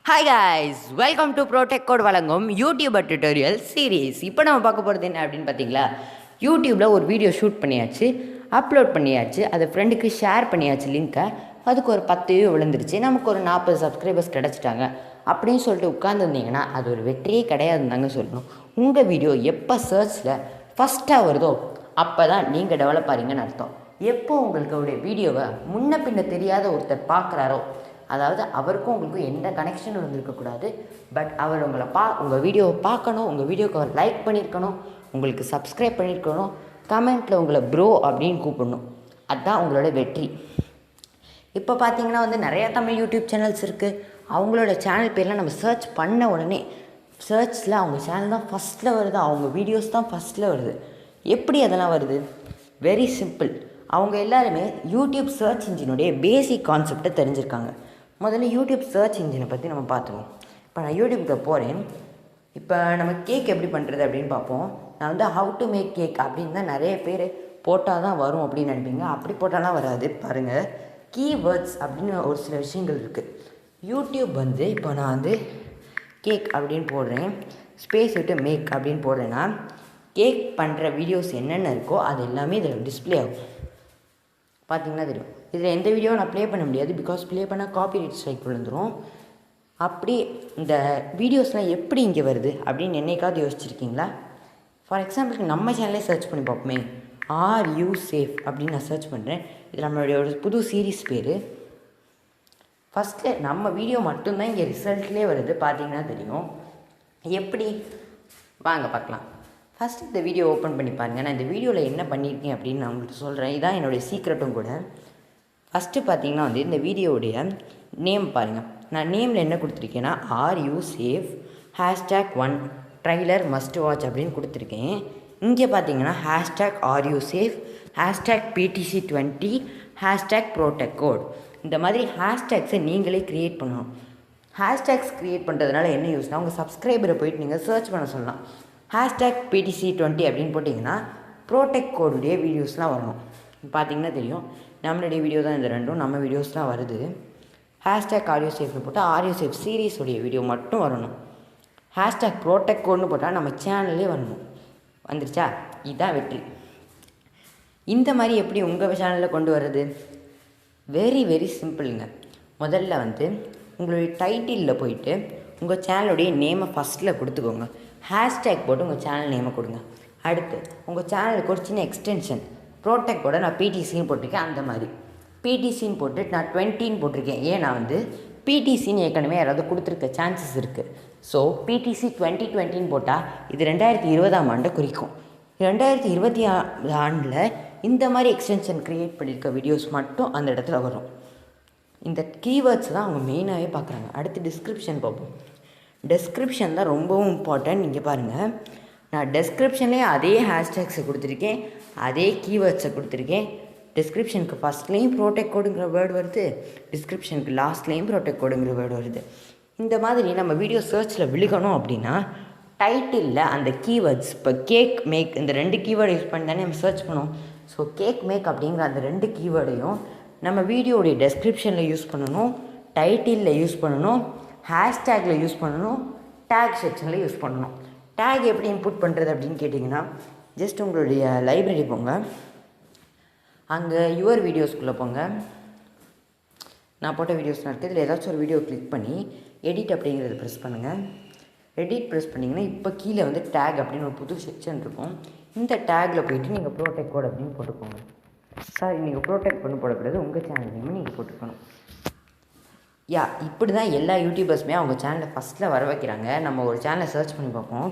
Hi guys, welcome to Protechcode வழங்கும் YouTuber tutorial series. இப்போ நம்ம பார்க்க போகிறது என்ன அப்படின்னு பார்த்தீங்களா, யூடியூப்பில் ஒரு வீடியோ ஷூட் பண்ணியாச்சு, அப்லோட் பண்ணியாச்சு, அதை ஃப்ரெண்டுக்கு ஷேர் பண்ணியாச்சு லிங்க்கை. அதுக்கு ஒரு 10 வியூ விழுந்துருச்சு, நமக்கு ஒரு 40 சப்ஸ்கிரைபர்ஸ் கிடச்சிட்டாங்க அப்படின்னு சொல்லிட்டு உட்காந்துருந்தீங்கன்னா அது ஒரு வெற்றியே கிடையாதுன்னு தாங்க சொல்லணும். உங்கள் வீடியோ எப்போ சர்ச்சில் ஃபஸ்ட்டாக வருதோ அப்போ தான் நீங்கள் டெவலப் ஆகிறீங்கன்னு அர்த்தம். எப்போ உங்களுக்கு வீடியோவை முன்ன பின்ன தெரியாத ஒருத்தர் பார்க்குறாரோ, அதாவது அவருக்கும் உங்களுக்கும் எந்த கனெக்ஷனும் இருந்திருக்கக்கூடாது, பட் அவர் உங்கள் வீடியோவை பார்க்கணும், உங்கள் வீடியோக்கு அவர் லைக் பண்ணியிருக்கணும், உங்களுக்கு சப்ஸ்கிரைப் பண்ணியிருக்கணும், கமெண்ட்டில் உங்களை ப்ரோ அப்படின்னு கூப்பிடணும். அதுதான் உங்களோட வெற்றி. இப்போ பார்த்தீங்கன்னா நிறையா தமிழ் யூடியூப் சேனல்ஸ் இருக்குது. அவங்களோட சேனல் பேர்லாம் நம்ம சர்ச் பண்ண உடனே சர்ச்சில் அவங்க சேனல் தான் ஃபஸ்ட்டில் வருது, அவங்க வீடியோஸ் தான் ஃபஸ்ட்டில் வருது. எப்படி அதெல்லாம் வருது? Very simple. அவங்க எல்லாருமே யூடியூப் சர்ச் இன்ஜினுடைய பேசிக் கான்செப்டை தெரிஞ்சிருக்காங்க. முதல்ல யூடியூப் சர்ச் இன்ஜினை பற்றி நம்ம பார்த்துருவோம். இப்போ நான் யூடியூப்க்கு போகிறேன். இப்போ நம்ம கேக் எப்படி பண்ணுறது அப்படின்னு பார்ப்போம். நான் ஹவு டு மேக் கேக் அப்படின்னு தான் நிறைய பேர் போட்டால் தான் வரும் அப்படின்னு நினைப்பீங்க. அப்படி போட்டாலாம் வராது. பாருங்கள், கீவேர்ட்ஸ் அப்படின்னு ஒரு சில விஷயங்கள் இருக்குது. யூடியூப் இப்போ நான் கேக் அப்படின்னு போடுறேன், ஸ்பேஸ் விட்டு மேக் அப்படின்னு போடுறேன்னா கேக் பண்ணுற வீடியோஸ் என்னென்ன இருக்கோ அது எல்லாமே இதில் டிஸ்பிளே ஆகும். பார்த்திங்கன்னா தெரியும். இதில் எந்த வீடியோவும் நான் ப்ளே பண்ண முடியாது, பிகாஸ் ப்ளே பண்ணால் காப்பிரைட் ஸ்ட்ரைக் விழுந்துடும். அப்படி இந்த வீடியோஸ்லாம் எப்படி இங்கே வருது அப்படின்னு என்னைக்காவது யோசிச்சிருக்கீங்களா? ஃபார் எக்ஸாம்பிளுக்கு நம்ம சேனலே சர்ச் பண்ணி பார்ப்போமே. ஆர் யூ சேஃப் அப்படின்னு நான் சர்ச் பண்ணுறேன். இது நம்மளுடைய ஒரு புது சீரீஸ் பேர். ஃபஸ்ட்டு நம்ம வீடியோ மட்டும்தான் இங்கே ரிசல்ட்லேயே வருது. பார்த்திங்கன்னா தெரியும். எப்படி வாங்க பார்க்கலாம். ஃபஸ்ட்டு இந்த வீடியோ ஓப்பன் பண்ணி பாருங்கள். நான் இந்த வீடியோவில் என்ன பண்ணியிருக்கேன் அப்படின்னு நான் உங்களுக்கு சொல்கிறேன். இதுதான் என்னுடைய சீக்ரெட்டும் கூட. ஃபஸ்ட்டு பார்த்தீங்கன்னா இந்த வீடியோவுடைய நேம் பாருங்கள். நான் நேமில் என்ன கொடுத்துருக்கேன்னா are you safe #1 trailer must watch அப்படின்னு கொடுத்துருக்கேன். இங்கே பார்த்தீங்கன்னா R you safe #PTC20 #Protechcode. இந்த மாதிரி ஹேஷ்டேக்ஸை நீங்களே க்ரியேட் பண்ணணும். ஹேஷ்டேக்ஸ் க்ரியேட் பண்ணுறதுனால என்ன யூஸ்னால், உங்கள் சப்ஸ்கிரைபரை போயிட்டு நீங்கள் சர்ச் பண்ண சொல்லலாம். #PTC20 அப்படின்னு போட்டிங்கன்னா ப்ரோடெக்கோடுடைய வீடியோஸ்லாம் வரணும். பார்த்தீங்கன்னா தெரியும், நம்மளுடைய வீடியோ தான் இந்த ரெண்டும், நம்ம வீடியோஸ்லாம் வருது. ஆடியோ சேஃப்னு போட்டால் ஆடியோ சேஃப் சீரீஸுடைய வீடியோ மட்டும் வரணும். ப்ரோடெக்கோடுன்னு போட்டால் நம்ம சேனல்லே வரணும். வந்துருச்சா? இதுதான் வெற்றி. இந்த மாதிரி எப்படி உங்கள் சேனலில் கொண்டு வர்றது? வெரி வெரி சிம்பிளுங்க. முதல்ல உங்களுடைய டைட்டிலில் போயிட்டு உங்கள் சேனலுடைய நேமை ஃபஸ்ட்டில் கொடுத்துக்கோங்க. ஹேஷ்டேக் போட்டு உங்கள் சேனல் நேமை கொடுங்க. அடுத்து உங்கள் சேனலுக்கு ஒரு சின்ன எக்ஸ்டென்ஷன் ப்ரோடெக்டோட நான் பிடிசின்னு போட்டிருக்கேன். அந்த மாதிரி பிடிசின்னு போட்டு நான் 20ன்னு போட்டிருக்கேன். ஏன்னா பிடிசின்னு ஏற்கனவே யாராவது கொடுத்துருக்க சான்சஸ் இருக்குது. ஸோ பிடிசி 2020ன்னு போட்டால் இது 2020ஆம் ஆண்டை குறிக்கும். 2020 ஆண்டில் இந்த மாதிரி எக்ஸ்டென்ஷன் க்ரியேட் பண்ணியிருக்க வீடியோஸ் மட்டும் அந்த இடத்துல வரும். இந்த கீவேர்ட்ஸ் தான் அவங்க மெயினாகவே பார்க்குறாங்க. அடுத்து டிஸ்கிரிப்ஷன் பார்ப்போம். டெஸ்கிரிப்ஷன் தான் ரொம்பவும் இம்பார்ட்டன்ட். நீங்கள் பாருங்கள், நான் டெஸ்கிரிப்ஷன்லேயே அதே ஹேஷ்டேக்ஸை கொடுத்துருக்கேன், அதே கீவேர்ட்ஸை கொடுத்துருக்கேன். டிஸ்கிரிப்ஷனுக்கு ஃபஸ்ட்லேயும் ப்ரோடெக்கோடுங்கிற வேர்டு வருது, டிஸ்கிரிப்ஷனுக்கு லாஸ்ட்லேயும் ப்ரோடெக்கோடுங்கிற வேர்டு வருது. இந்த மாதிரி நம்ம வீடியோ சர்ச்சில் விழுகணும் அப்படின்னா டைட்டிலில் அந்த கீவேர்ட்ஸ், இப்போ கேக் மேக், இந்த 2 கீவேர்டு யூஸ் பண்ணி தானே நம்ம சர்ச் பண்ணுவோம். ஸோ கேக் மேக் அப்படிங்கிற அந்த 2 கீவேர்டையும் நம்ம வீடியோடைய டெஸ்கிரிப்ஷனில் யூஸ் பண்ணணும், டைட்டிலில் யூஸ் பண்ணணும், ஹேஷ்டேக்கில் யூஸ் பண்ணணும், டேக் செக்ஷனில் யூஸ் பண்ணணும். டேக் எப்படி இன்புட் பண்ணுறது அப்படின்னு கேட்டிங்கன்னா, ஜஸ்ட் உங்களுடைய லைப்ரரி போங்க, அங்கே யுவர் வீடியோஸ்குள்ளே போங்க. நான் போட்ட வீடியோஸ்லாம் இருக்குது. இதில் ஏதாச்சும் ஒரு வீடியோ கிளிக் பண்ணி எடிட் அப்படிங்கிறத ப்ரெஸ் பண்ணுங்கள். எடிட் ப்ரெஸ் பண்ணிங்கன்னா இப்போ கீழே டேக் அப்படின்னு ஒரு புது செக்ஷன் இருக்கும். இந்த டேக்கில் போயிட்டு நீங்கள் ப்ரோடெக்கோட் அப்படின்னு போட்டுக்கோங்க. சாரி, நீங்கள் ப்ரோடெக்ட் பண்ணி போடக்கூடாது, உங்கள் சேனல் நேம் நீங்கள் போட்டுக்கணும். இப்படி தான் எல்லா யூடியூபர்ஸுமே அவங்க சேனலை ஃபஸ்ட்டில் வர வைக்கிறாங்க. நம்ம ஒரு சேனலை சர்ச் பண்ணி பார்ப்போம்.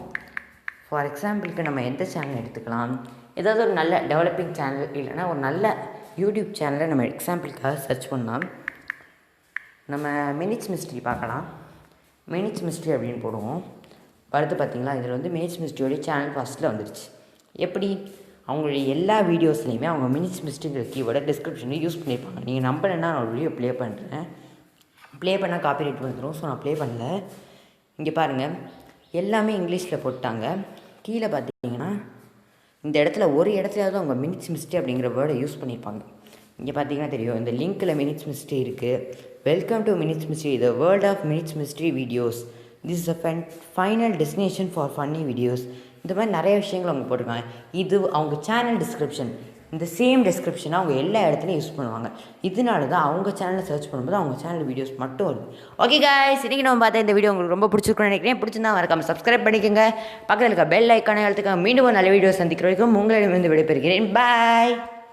ஃபார் எக்ஸாம்பிளுக்கு நம்ம எந்த சேனல் எடுத்துக்கலாம், ஏதாவது ஒரு நல்ல டெவலப்பிங் சேனல் இல்லைனா ஒரு நல்ல யூடியூப் சேனலை நம்ம எக்ஸாம்பிளுக்காக சர்ச் பண்ணலாம். நம்ம மினிட்ஸ் மிஸ்ட்ரி பார்க்கலாம். மினிட்ஸ் மிஸ்ட்ரி அப்படின்னு போடுவோம். அடுத்து பார்த்திங்களா, இதில் மினிட்ஸ் மிஸ்ட்ரியோடைய சேனல் ஃபஸ்ட்டில் வந்துடுச்சு. எப்படி? அவங்களுடைய எல்லா வீடியோஸ்லையுமே அவங்க மினிட்ஸ் மிஸ்ட்ரிங்கிற கீவேர்டை டிஸ்கிரிப்ஷனில் யூஸ் பண்ணியிருப்பாங்க. நீங்கள் நம்பலைன்னா நான் ஒரு வீடியோ ப்ளே பண்ணுறேன். ப்ளே பண்ணால் காப்பிரைட் வந்துடும். ஸோ நான் ப்ளே பண்ணல. இங்கே பாருங்கள், எல்லாமே இங்கிலீஷில் போட்டாங்க. கீழே பார்த்தீங்கன்னா இந்த இடத்துல ஒரு இடத்துலையாவது அவங்க மினிட்ஸ் மிஸ்ட்ரி அப்படிங்கிற வேர்டை யூஸ் பண்ணியிருப்பாங்க. இங்கே பார்த்தீங்கன்னா தெரியும், இந்த லிங்க்கில் மினிட்ஸ் மிஸ்ட்ரி இருக்குது. Welcome to Minutes Mystery, the world of Minutes Mystery videos. This is a final destination for funny videos. இந்த மாதிரி நிறைய விஷயங்கள் அவங்க போட்டிருக்காங்க. இது அவங்க சேனல் டிஸ்கிரிப்ஷன். இந்த சேம் டிஸ்கிரிப்ஷனை அவங்க எல்லா இடத்துலையும் யூஸ் பண்ணுவாங்க. இதனால தான் அவங்க சேனலை சர்ச் பண்ணும்போது அவங்க சேனல் வீடியோஸ் மட்டும் வருது. ஓகே காய்ஸ், இன்றைக்கி நம்ம பார்த்தா இந்த வீடியோ உங்களுக்கு ரொம்ப பிடிச்சிருக்குன்னு நினைக்கிறேன். பிடிச்சிருந்தா மறக்காம சப்ஸ்கிரைப் பண்ணிக்கோங்க. பக்கத்தில் இருக்க பெல் ஐக்கானை அழுத்துக்க. மீண்டும் ஒரு நல்ல வீடியோ சந்திக்கிற வரைக்கும் உங்களிடமிருந்து விடைபெறுகிறேன். பாய்.